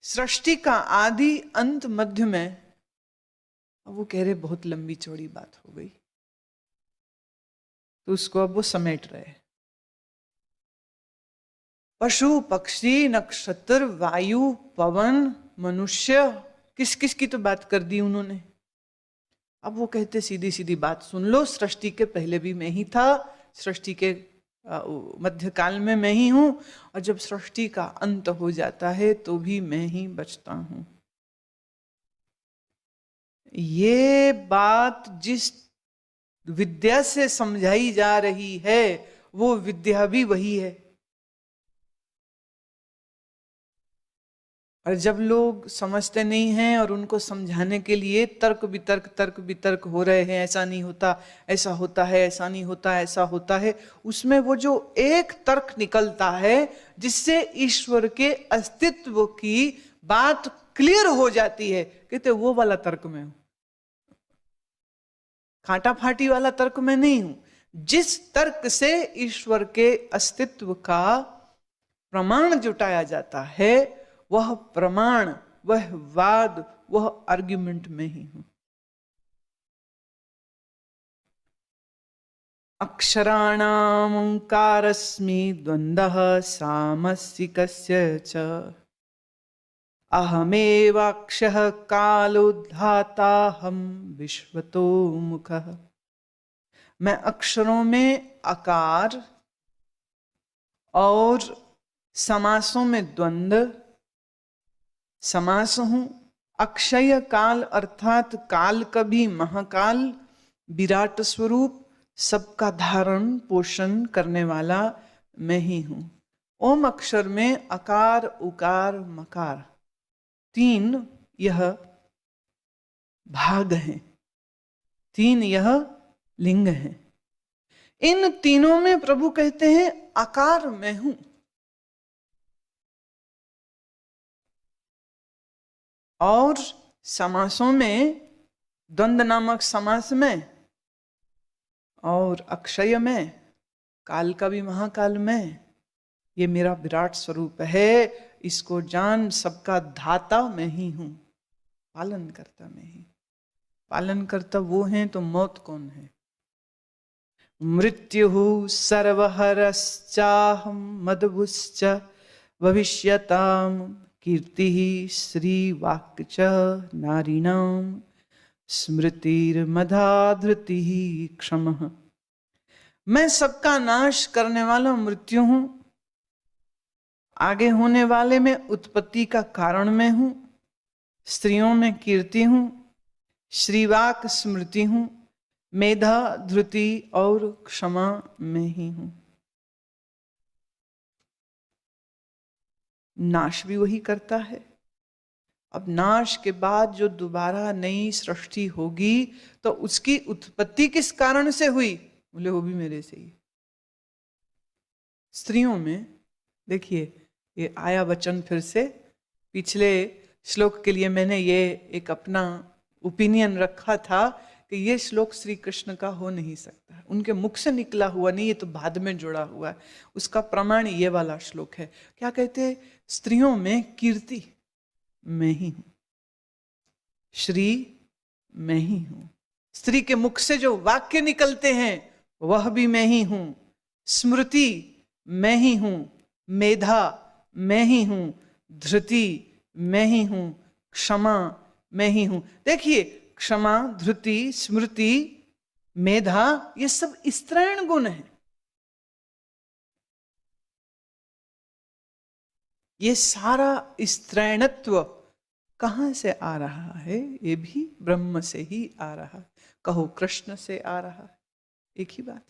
सृष्टि का आदि अंत मध्य में। अब वो कह रहे बहुत लंबी चौड़ी बात हो गई, तो उसको अब वो समेट रहे। पशु पक्षी नक्षत्र वायु पवन मनुष्य, किस किस की तो बात कर दी उन्होंने। अब वो कहते सीधी सीधी बात सुन लो, सृष्टि के पहले भी मैं ही था, सृष्टि के मध्य काल में मैं ही हूं, और जब सृष्टि का अंत हो जाता है तो भी मैं ही बचता हूं। ये बात जिस विद्या से समझाई जा रही है वो विद्या भी वही है। और जब लोग समझते नहीं हैं और उनको समझाने के लिए तर्क वितर्क हो रहे हैं, ऐसा नहीं होता, ऐसा होता है, ऐसा नहीं होता, ऐसा होता है, उसमें वो जो एक तर्क निकलता है जिससे ईश्वर के अस्तित्व की बात क्लियर हो जाती है, कहते वो वाला तर्क में हूं, कांटा फाटी वाला तर्क में नहीं हूं। जिस तर्क से ईश्वर के अस्तित्व का प्रमाण जुटाया जाता है, वह प्रमाण, वह वाद, वह आर्ग्यूमेंट में ही हूं। अक्षराणाम ओंकारस्मि द्वंद्वः सामसिकस्य च अहमेवाक्षः कालोद्धाता हम विश्वतो मुखः। मैं अक्षरों में आकार और समासों में द्वंद्व समास हूं। अक्षय काल अर्थात काल कभी महाकाल, विराट स्वरूप, सबका धारण पोषण करने वाला मैं ही हूं। ओम अक्षर में अकार उकार मकार तीन यह भाग हैं, तीन यह लिंग हैं। इन तीनों में प्रभु कहते हैं आकार मैं हूं। और समासों में द्वंद्व नामक समास में और अक्षय में, काल का भी महाकाल में, ये मेरा विराट स्वरूप है, इसको जान, सबका धाता मैं ही हूं, पालन करता मैं ही। पालन करता वो हैं तो मौत कौन है? मृत्यु सर्वहरश्चाहम मदभुश्च भविष्यताम कीर्ति श्रीवाक् च नारीणाम स्मृतिर्मधा धृति क्षमः। मैं सबका नाश करने वाला मृत्यु हूं, आगे होने वाले में उत्पत्ति का कारण मैं हूं, स्त्रियों में कीर्ति हूं, श्रीवाक स्मृति हूं, मेधा धृति और क्षमा में ही हूं। नाश भी वही करता है। अब नाश के बाद जो दोबारा नई सृष्टि होगी तो उसकी उत्पत्ति किस कारण से हुई? बोले वो भी मेरे से ही। स्त्रियों में देखिए, ये आया वचन फिर से, पिछले श्लोक के लिए मैंने ये एक अपना ओपिनियन रखा था कि ये श्लोक श्री कृष्ण का हो नहीं सकता, उनके मुख से निकला हुआ नहीं, ये तो बाद में जुड़ा हुआ है। उसका प्रमाण ये वाला श्लोक है। क्या कहते हैं? स्त्रियों में कीर्ति मैं ही हूं, श्री मैं ही हूं। स्त्री के मुख से जो वाक्य निकलते हैं वह भी मैं ही हूं, स्मृति मैं ही हूं, मेधा मैं ही हूं, धृति मैं ही हूं, क्षमा मैं ही हूं। देखिए, क्षमा, धृति, स्मृति, मेधा, ये सब स्त्रैण गुण हैं। ये सारा स्त्रैणत्व कहां से आ रहा है? ये भी ब्रह्म से ही आ रहा है, कहो कृष्ण से आ रहा है, एक ही बात।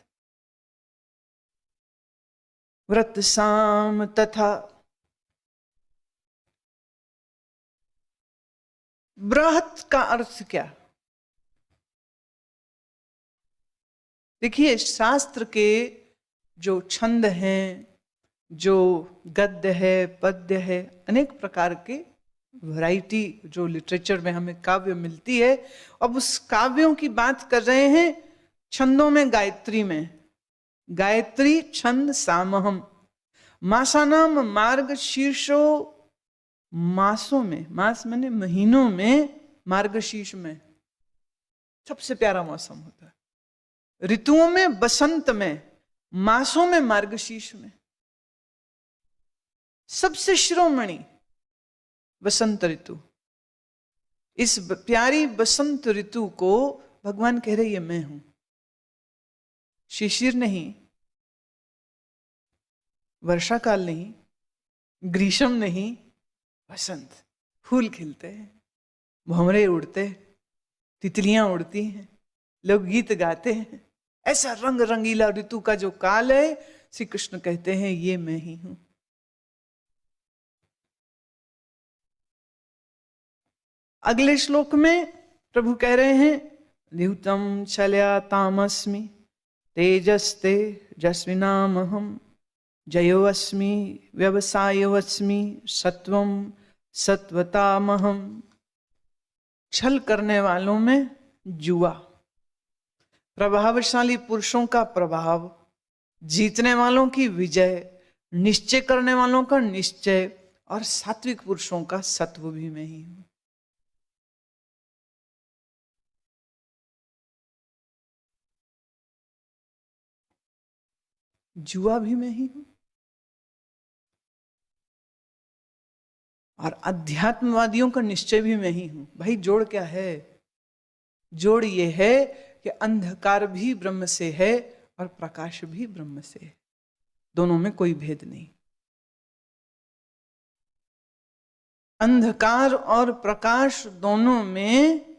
व्रत साम तथा बृहत का अर्थ क्या? देखिए, शास्त्र के जो छंद हैं, जो गद्य है, पद्य है, अनेक प्रकार के वैरायटी जो लिटरेचर में हमें काव्य मिलती है। अब उस काव्यों की बात कर रहे हैं छंदों में, गायत्री में। गायत्री छंद सामहम, मासानाम मार्ग शीर्षो मासों में, मास माने महीनों में, मार्गशीर्ष में सबसे प्यारा मौसम होता है। ऋतुओं में बसंत में, मासों में मार्गशीर्ष में सबसे शिरोमणि बसंत ऋतु। इस प्यारी बसंत ऋतु को भगवान कह रहे ये मैं हूं। शिशिर नहीं, वर्षा काल नहीं, ग्रीष्म नहीं, बसंत। फूल खिलते हैं, भंवरे उड़ते, तितलियां उड़ती हैं, लोग गीत गाते हैं। ऐसा रंग रंगीला ऋतु का जो काल है, श्री कृष्ण कहते हैं ये मैं ही हूं। अगले श्लोक में प्रभु कह रहे हैं द्युतम छलया तामस्मि तेजस्ते जस्विनामहम जयोस्मि व्यवसायोस्मि सत्वम सत्वतामहम। छल करने वालों में जुआ, प्रभावशाली पुरुषों का प्रभाव, जीतने वालों की विजय, निश्चय करने वालों का निश्चय, और सात्विक पुरुषों का सत्व भी मैं ही हूं। जुआ भी मैं ही हूं और अध्यात्मवादियों का निश्चय भी मैं ही हूं। भाई जोड़ क्या है? जोड़ ये है कि अंधकार भी ब्रह्म से है और प्रकाश भी ब्रह्म से है, दोनों में कोई भेद नहीं। अंधकार और प्रकाश दोनों में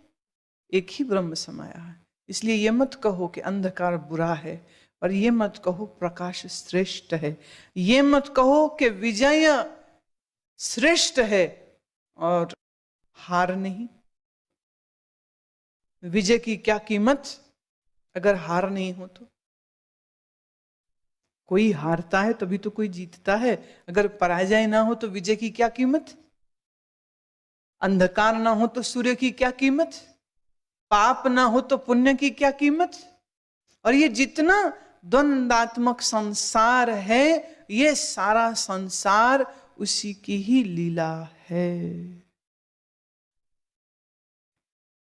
एक ही ब्रह्म समाया है। इसलिए ये मत कहो कि अंधकार बुरा है, और ये मत कहो प्रकाश श्रेष्ठ है। ये मत कहो कि विजय श्रेष्ठ है और हार नहीं। विजय की क्या कीमत अगर हार नहीं हो तो? कोई हारता है तभी तो कोई जीतता है। अगर पराजय ना हो तो विजय की क्या कीमत? अंधकार ना हो तो सूर्य की क्या कीमत? पाप ना हो तो पुण्य की क्या कीमत? और ये जितना द्वंद्वात्मक संसार है, ये सारा संसार उसी की ही लीला है।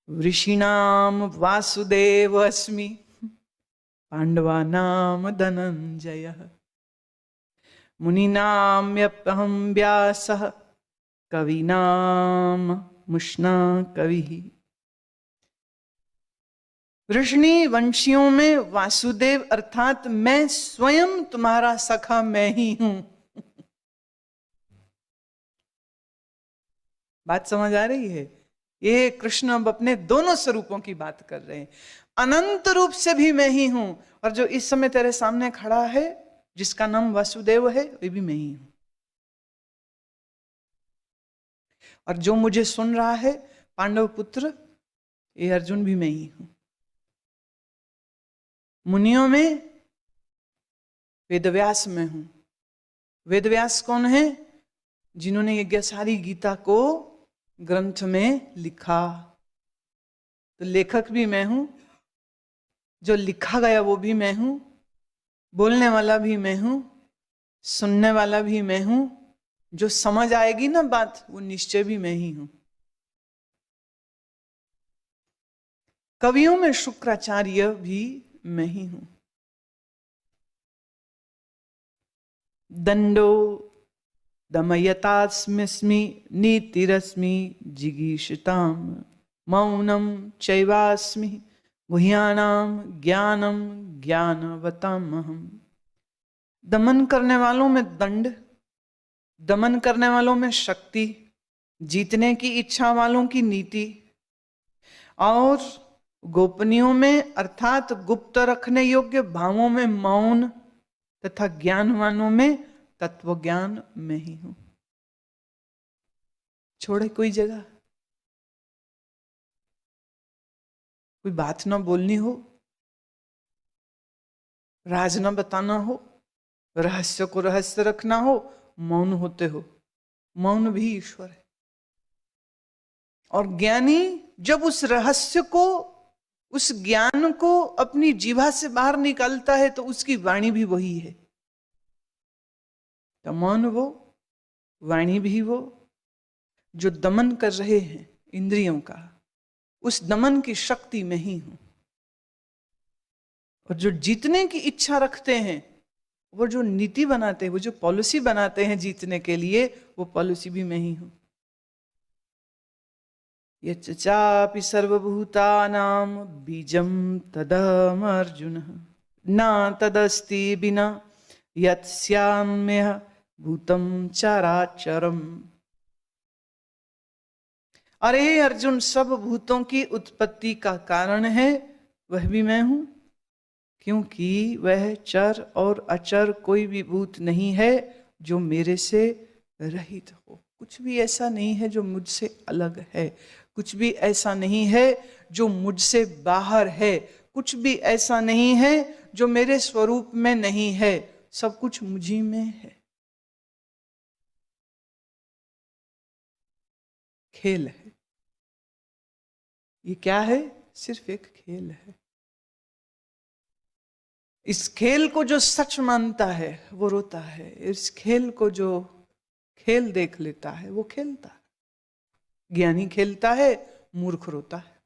ऋषिणाम वासुदेव अस्मि पांडवानाम धनंजय मुनीनाम्यहं व्यासः कवीनाम मुष्णा कवि। ऋषि वंशियों में वासुदेव अर्थात मैं स्वयं तुम्हारा सखा मैं ही हूं। बात समझ आ रही है? ये कृष्ण अब अपने दोनों स्वरूपों की बात कर रहे हैं। अनंत रूप से भी मैं ही हूं, और जो इस समय तेरे सामने खड़ा है जिसका नाम वासुदेव है, वे भी मैं ही हूं। और जो मुझे सुन रहा है पांडव पुत्र, ये अर्जुन भी मैं ही हूं। मुनियों में वेदव्यास में हूं। वेदव्यास कौन है? जिन्होंने यज्ञसारी गीता को ग्रंथ में लिखा। तो लेखक भी मैं हूं, जो लिखा गया वो भी मैं हूं, बोलने वाला भी मैं हूं, सुनने वाला भी मैं हूं, जो समझ आएगी ना बात वो निश्चय भी मैं ही हूं। कवियों में शुक्राचार्य भी मैं ही हूं। दंडो दमयतास्म्यस्मि नीतिरस्मि जिगीषताम मौनम चैवास्मि गुह्यानाम ज्ञानम ज्ञानवतामहम। दमन करने वालों में दंड, दमन करने वालों में शक्ति, जीतने की इच्छा वालों की नीति, और गोपनीयों में अर्थात गुप्त रखने योग्य भावों में मौन, तथा ज्ञानवानों में तत्व ज्ञान में ही हूं। छोड़े कोई जगह? कोई बात ना बोलनी हो, राज ना बताना हो, रहस्य को रहस्य रखना हो, मौन होते हो। मौन भी ईश्वर है। और ज्ञानी जब उस रहस्य को, उस ज्ञान को अपनी जीभा से बाहर निकालता है तो उसकी वाणी भी वही है। तो मौन वो, वाणी भी वो, जो दमन कर रहे हैं इंद्रियों का, उस दमन की शक्ति में ही हूं। और जो जीतने की इच्छा रखते हैं, वो जो नीति बनाते हैं, वो जो पॉलिसी बनाते हैं जीतने के लिए, वो पॉलिसी भी मैं ही हूं। यच्च चापि सर्वभूतानां बीजं तदहम् अर्जुन न तदस्ति बिना यत्स्याम्यः भूतं चराचरम्। अरे अर्जुन, सब भूतों की उत्पत्ति का कारण है वह भी मैं हूं, क्योंकि वह चर और अचर कोई भी भूत नहीं है जो मेरे से रहित हो। कुछ भी ऐसा नहीं है जो मुझसे अलग है, कुछ भी ऐसा नहीं है जो मुझसे बाहर है, कुछ भी ऐसा नहीं है जो मेरे स्वरूप में नहीं है, सब कुछ मुझी में है। खेल है ये, क्या है? सिर्फ एक खेल है। इस खेल को जो सच मानता है वो रोता है, इस खेल को जो खेल देख लेता है वो खेलता है। ज्ञानी खेलता है, मूर्ख रोता है।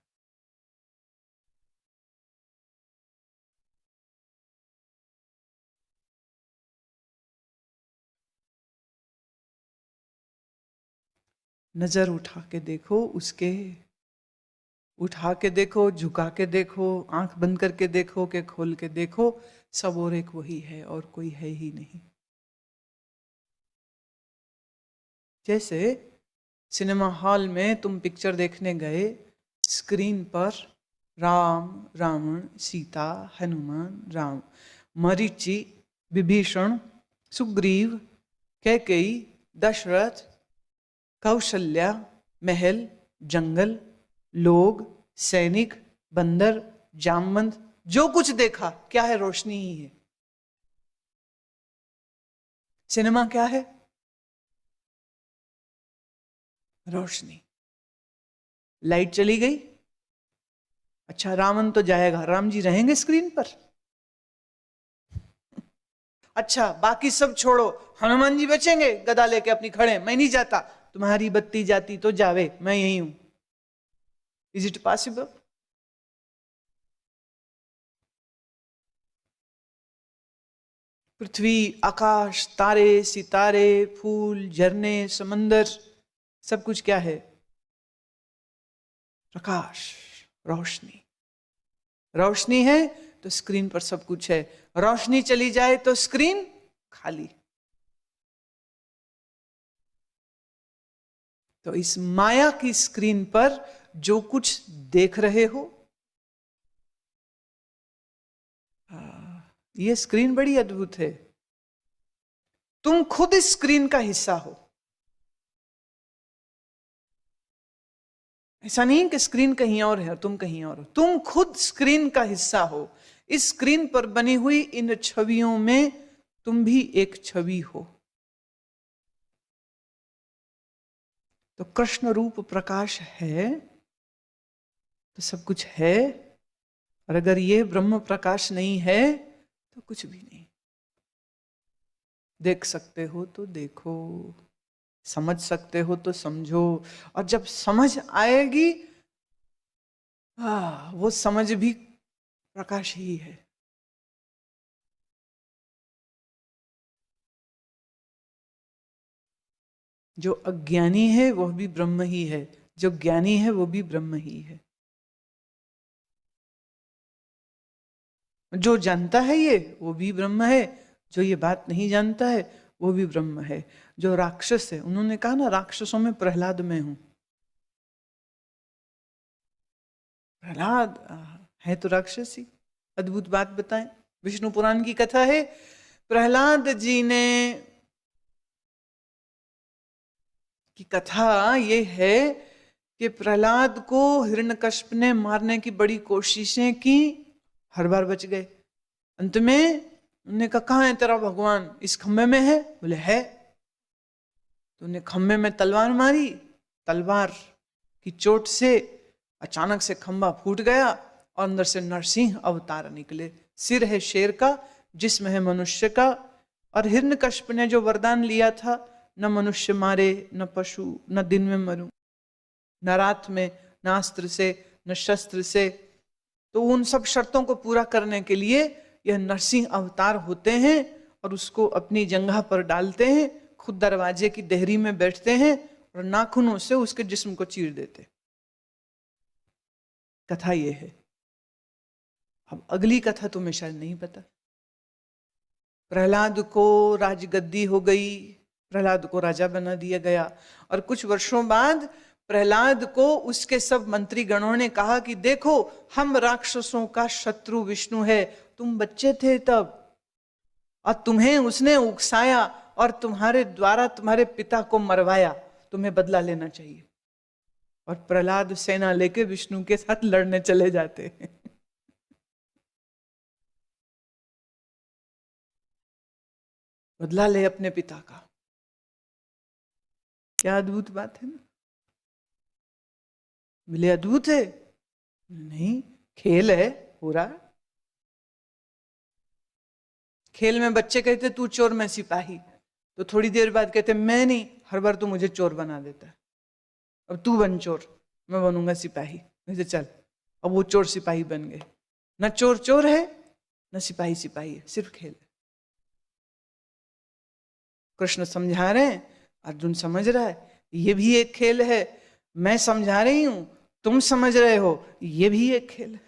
नजर उठा के देखो उसके, उठा के देखो, झुका के देखो, आंख बंद करके देखो कि खोल के देखो, सब और एक वही है और कोई है ही नहीं। जैसे सिनेमा हॉल में तुम पिक्चर देखने गए, स्क्रीन पर राम, रावण, सीता, हनुमान, राम, मरीचि, विभीषण, सुग्रीव, कैकेयी, दशरथ, कौशल्या, महल, जंगल, लोग, सैनिक, बंदर, जामवंत, जो कुछ देखा क्या है? रोशनी ही है। सिनेमा क्या है? रोशनी। लाइट चली गई, अच्छा रावण तो जाएगा, राम जी रहेंगे स्क्रीन पर? अच्छा बाकी सब छोड़ो, हनुमान जी बचेंगे गदा लेके अपनी खड़े, मैं नहीं जाता, तुम्हारी बत्ती जाती तो जावे, मैं यही हूं। Is it possible? पृथ्वी, आकाश, तारे, सितारे, फूल, झरने, समंदर, सब कुछ क्या है? प्रकाश, रोशनी। रोशनी है तो स्क्रीन पर सब कुछ है, रोशनी चली जाए तो स्क्रीन खाली। तो इस माया की स्क्रीन पर जो कुछ देख रहे हो, ये स्क्रीन बड़ी अद्भुत है। तुम खुद इस स्क्रीन का हिस्सा हो। ऐसा नहीं कि स्क्रीन कहीं और है और तुम कहीं और हो, तुम खुद स्क्रीन का हिस्सा हो। इस स्क्रीन पर बनी हुई इन छवियों में तुम भी एक छवि हो। तो कृष्ण रूप प्रकाश है तो सब कुछ है, और अगर ये ब्रह्म प्रकाश नहीं है तो कुछ भी नहीं। देख सकते हो तो देखो, समझ सकते हो तो समझो, और जब समझ आएगी वो समझ भी प्रकाश ही है। जो अज्ञानी है वह भी ब्रह्म ही है, जो ज्ञानी है वो भी ब्रह्म ही है। जो जानता है ये वो भी ब्रह्म है, जो ये बात नहीं जानता है वो भी ब्रह्म है। जो राक्षस है, उन्होंने कहा ना राक्षसों में प्रहलाद में हूं। प्रहलाद है तो राक्षस ही। अद्भुत बात बताएं, विष्णु पुराण की कथा है, प्रहलाद जी ने की कथा ये है कि प्रहलाद को हिरण्यकश्यप ने मारने की बड़ी कोशिशें की, हर बार बच गए। अंत में उन्होंने कहा कहाँ है तेरा भगवान? इस खंबे में है। बोले है। तो उन्हें खंबे में तलवार मारी, तलवार की चोट से अचानक से खंबा फूट गया और अंदर से नरसिंह अवतार निकले। सिर है शेर का, जिस्म है मनुष्य का। और हिरण्यकश्यप ने जो वरदान लिया था न मनुष्य मारे, न पशु, न दिन में मरूं, न रात में, न अस्त्र से, न शस्त्र से। तो उन सब शर्तों को पूरा करने के लिए यह नरसिंह अवतार होते हैं और उसको अपनी जंघा पर डालते हैं, खुद दरवाजे की देहरी में बैठते हैं और नाखूनों से उसके जिस्म को चीर देते। कथा ये है। अब अगली कथा तुम्हें शायद नहीं पता। प्रहलाद को राजगद्दी हो गई, प्रहलाद को राजा बना दिया गया और कुछ वर्षों बाद प्रहलाद को उसके सब मंत्री गणों ने कहा कि देखो, हम राक्षसों का शत्रु विष्णु है, तुम बच्चे थे तब और तुम्हें उसने उकसाया और तुम्हारे द्वारा तुम्हारे पिता को मरवाया, तुम्हें बदला लेना चाहिए। और प्रहलाद सेना लेके विष्णु के साथ लड़ने चले जाते हैं। बदला ले अपने पिता का। क्या अद्भुत बात है ना। मिले अद्भुत है नहीं, खेल है पूरा। खेल में बच्चे कहते तू चोर मैं सिपाही, तो थोड़ी देर बाद कहते मैं नहीं, हर बार तू मुझे चोर बना देता है, अब तू बन चोर, मैं बनूंगा सिपाही। वैसे चल, अब वो चोर सिपाही बन गए। न चोर चोर है, न सिपाही सिपाही है, सिर्फ खेल है। कृष्ण समझा रहे हैं, अर्जुन समझ रहा है, ये भी एक खेल है। मैं समझा रही हूं, तुम समझ रहे हो, ये भी एक खेल है।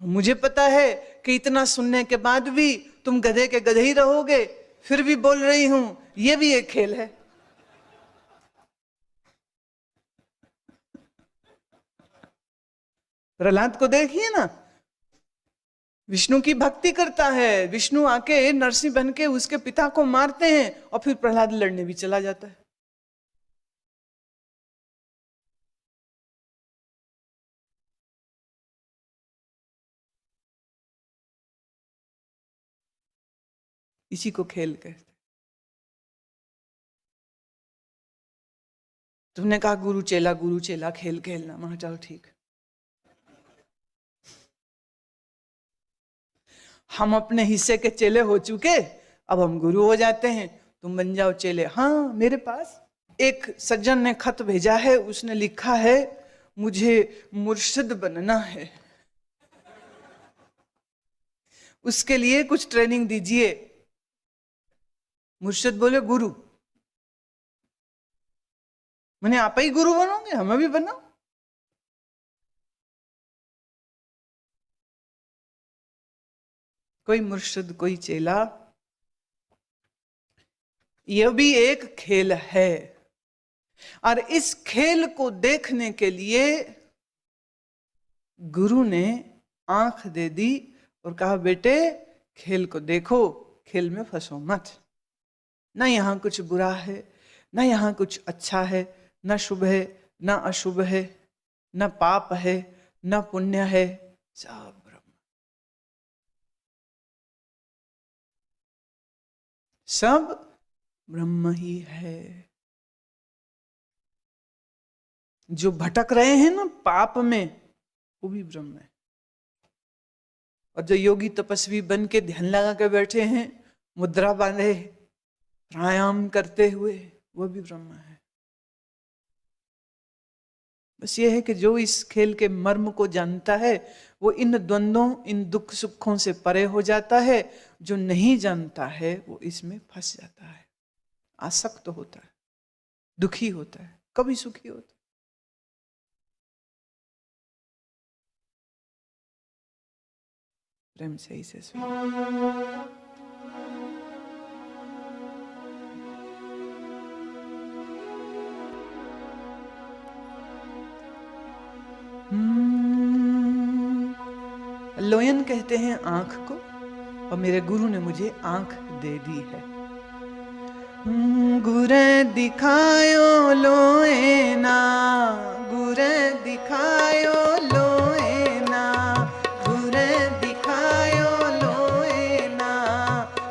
मुझे पता है कि इतना सुनने के बाद भी तुम गधे के गधे ही रहोगे, फिर भी बोल रही हूं, ये भी एक खेल है। प्रहलाद को देखिए ना, विष्णु की भक्ति करता है, विष्णु आके नरसिंह बन के उसके पिता को मारते हैं और फिर प्रहलाद लड़ने भी चला जाता है। इसी को खेल कहते। तुमने कहा गुरु चेला खेल खेलना, मैं चलो ठीक। हम अपने हिस्से के चेले हो चुके, अब हम गुरु हो जाते हैं, तुम बन जाओ चेले। हाँ, मेरे पास एक सज्जन ने खत भेजा है, उसने लिखा है मुझे मुर्शिद बनना है, उसके लिए कुछ ट्रेनिंग दीजिए। मुर्शिद बोले गुरु। मैंने आप ही गुरु बनोगे, हमें भी बनाओ। कोई मुर्शिद कोई चेला, यह भी एक खेल है। और इस खेल को देखने के लिए गुरु ने आंख दे दी और कहा बेटे खेल को देखो, खेल में फंसो मत। ना यहां कुछ बुरा है, ना यहां कुछ अच्छा है, ना शुभ है, ना अशुभ है, ना पाप है, ना पुण्य है, सब ब्रह्म, सब ब्रह्म ही है। जो भटक रहे हैं ना पाप में, वो भी ब्रह्म है। और जो योगी तपस्वी बन के ध्यान लगा के बैठे हैं, मुद्रा बांधे प्राणायाम करते हुए, वो भी ब्रह्म है। बस ये है कि जो इस खेल के मर्म को जानता है, वो इन द्वंद्वों, इन दुख सुखों से परे हो जाता है। जो नहीं जानता है, वो इसमें फंस जाता है, आसक्त होता है, दुखी होता है, कभी सुखी होता है। प्रेम से ही से लोयन कहते हैं आंख को, और मेरे गुरु ने मुझे आंख दे दी है। गुरे दिखायो लोएना, गुरे दिखायो लोएना, गुरे दिखायो लोएना,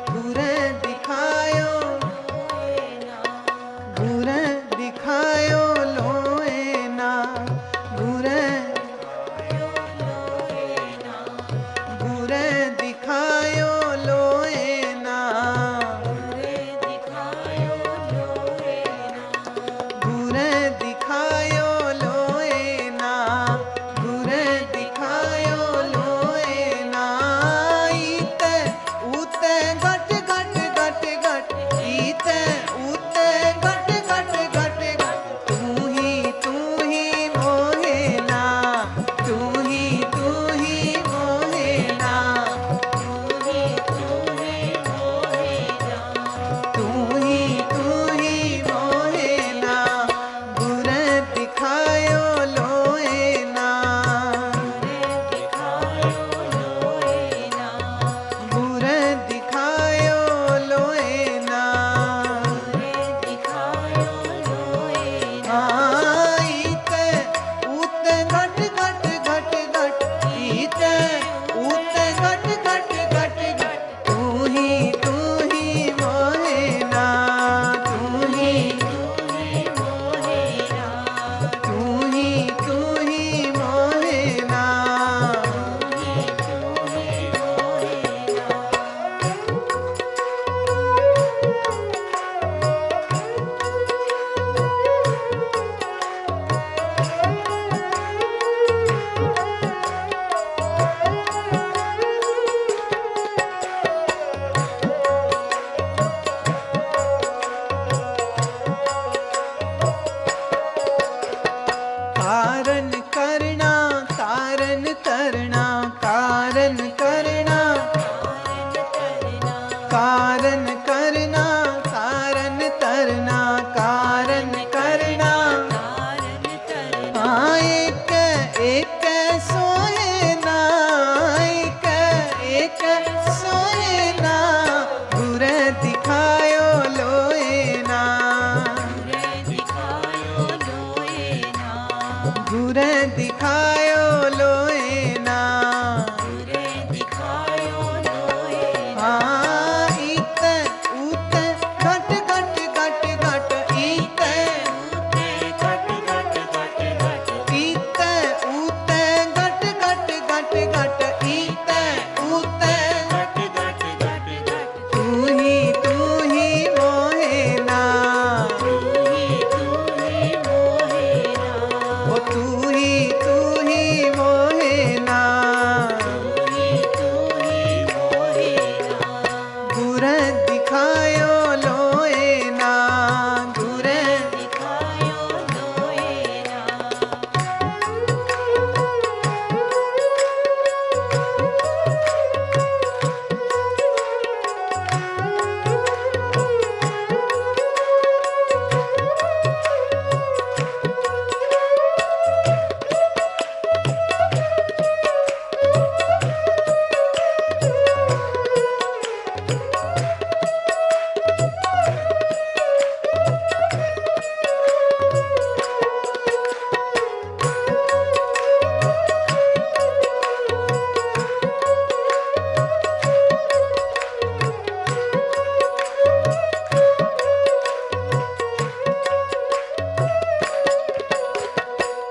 गुरे दिखायो लोएना, गुरे दिखायो लोएना, गुरे गुरे दिखायो लोएना, गुरे दिखायो घूरे दिखायो लोए ना, घूरे दिखायो लोए ना। हाँ ईते ऊते घट घट घट घट, ईते ऊते घट घट घट घट, ईते ऊते घट घट घट घट, ईते ऊते घट घट घट घट। तू ही मोहे ना, तू ही मोहे ना। ओ तू ही मोहे ना, तू ही मोहे ना। घूरे दिखायो लोए ना, घूरे दिखायो लोए ना।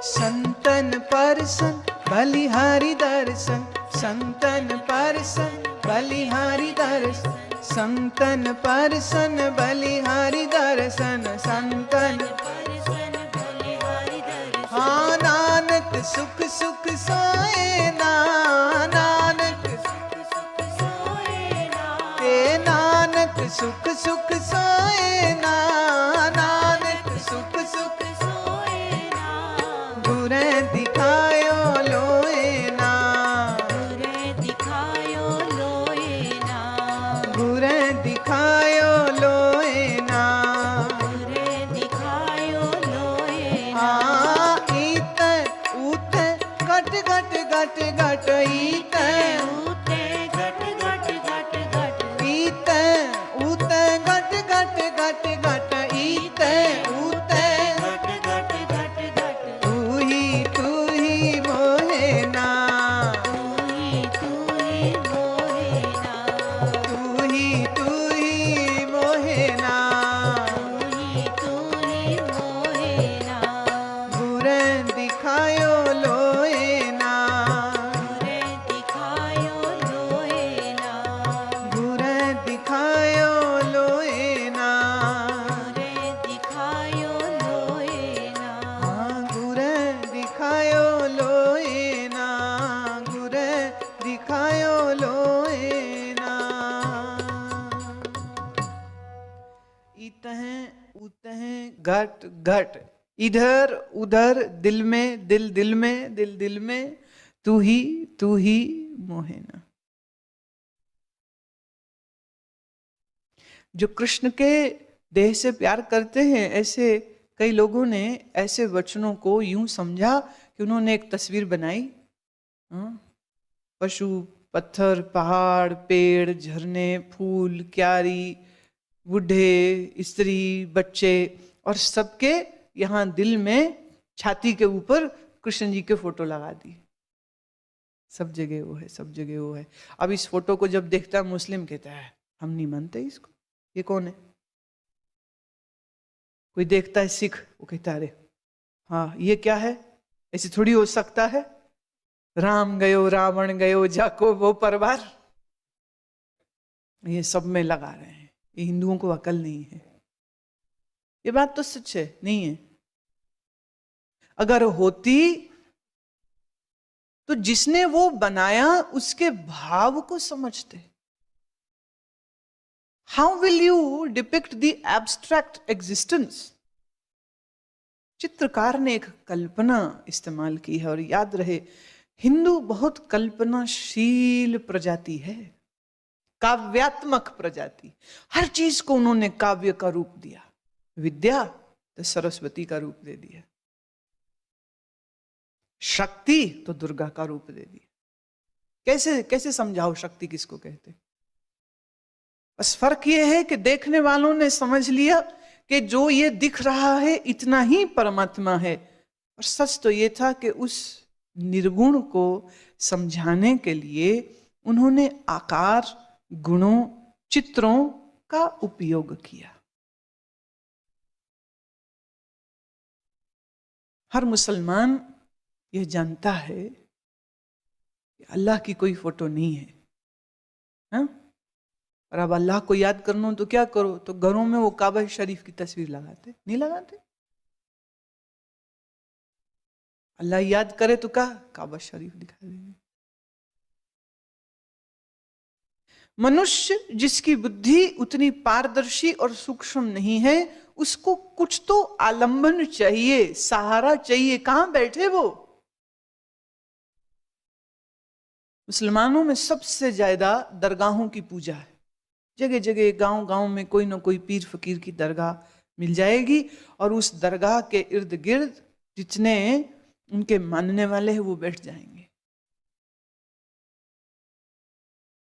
संतन परसन बलिहारी दर्शन, संतन परसन बलिहारी दर्शन, संतन परसन बलिहारी दर्शन, संतन परसन बलिहारी दर्शन। हाँ नानक सुख सुख सोए ना, नानक सुख सोए ना। ते नानक सुख सुख सोए ना, नानक सुख सुख सोए ना। घूरे दिखायो लोए ना, घूरे दिखायो लोए ना। घूरे दिखायो लोए ना, घूरे दिखायो लोए ना। हाँ ईते ऊते घट घट घट घट, ईते ऊते घट घट घट घट। ईते ऊते घट घट घट घट, ईते ऊते घट घट घट घट। तू ही मोहे ना, तू ही मोहे ना। तू ही मोहे ना, तू ही मोहे ना। घूरे दिखायो लोए ना, घूरे दिखायो लोए ना। घूरे दिखायो लोए ना, घूरे दिखायो लोए ना। हाँ घूरे दिखायो लोए ना, घूरे दिखायो लोए ना। इतह उतह घट घट, इधर उधर दिल में दिल दिल में दिल दिल में, तू ही मोहे ना। जो कृष्ण के देह से प्यार करते हैं, ऐसे कई लोगों ने ऐसे वचनों को यूं समझा कि उन्होंने एक तस्वीर बनाई, पशु, पत्थर, पहाड़, पेड़, झरने, फूल, क्यारी, बूढ़े, स्त्री, बच्चे, और सबके यहाँ दिल में छाती के ऊपर कृष्ण जी के फोटो लगा दी। सब जगह वो है, सब जगह वो है। अब इस फोटो को जब देखता है मुस्लिम, कहता है हम नहीं मानते इसको, ये कौन है? कोई देखता है सिख, वो कहता है अरे हाँ ये क्या है, ऐसे थोड़ी हो सकता है, राम गयो रावण गयो जाको वो परवार, ये सब में लगा रहे हैं। ये हिंदुओं को अकल नहीं है। ये बात तो सच है, नहीं है। अगर होती तो जिसने वो बनाया उसके भाव को समझते। How will you depict the abstract existence? चित्रकार ने एक कल्पना इस्तेमाल की है, और याद रहे हिंदू बहुत कल्पनाशील प्रजाति है, काव्यात्मक प्रजाति। हर चीज को उन्होंने काव्य का रूप दिया। विद्या तो सरस्वती का रूप दे दिया, शक्ति तो दुर्गा का रूप दे दिया। कैसे कैसे समझाओ शक्ति किसको कहते? बस फर्क यह है कि देखने वालों ने समझ लिया कि जो ये दिख रहा है इतना ही परमात्मा है, और सच तो ये था कि उस निर्गुण को समझाने के लिए उन्होंने आकार, गुणों, चित्रों का उपयोग किया। हर मुसलमान यह जानता है कि अल्लाह की कोई फोटो नहीं है, हाँ? और अब अल्लाह को याद करना हो तो क्या करो, तो घरों में वो काबा शरीफ की तस्वीर लगाते नहीं लगाते? अल्लाह याद करे तो क्या, काबा शरीफ दिखा देंगे। मनुष्य जिसकी बुद्धि उतनी पारदर्शी और सूक्ष्म नहीं है, उसको कुछ तो आलंबन चाहिए, सहारा चाहिए। कहां बैठे वो? मुसलमानों में सबसे ज्यादा दरगाहों की पूजा है। जगह जगह, गांव गांव में कोई ना कोई पीर फकीर की दरगाह मिल जाएगी, और उस दरगाह के इर्द गिर्द जितने उनके मानने वाले हैं वो बैठ जाएंगे।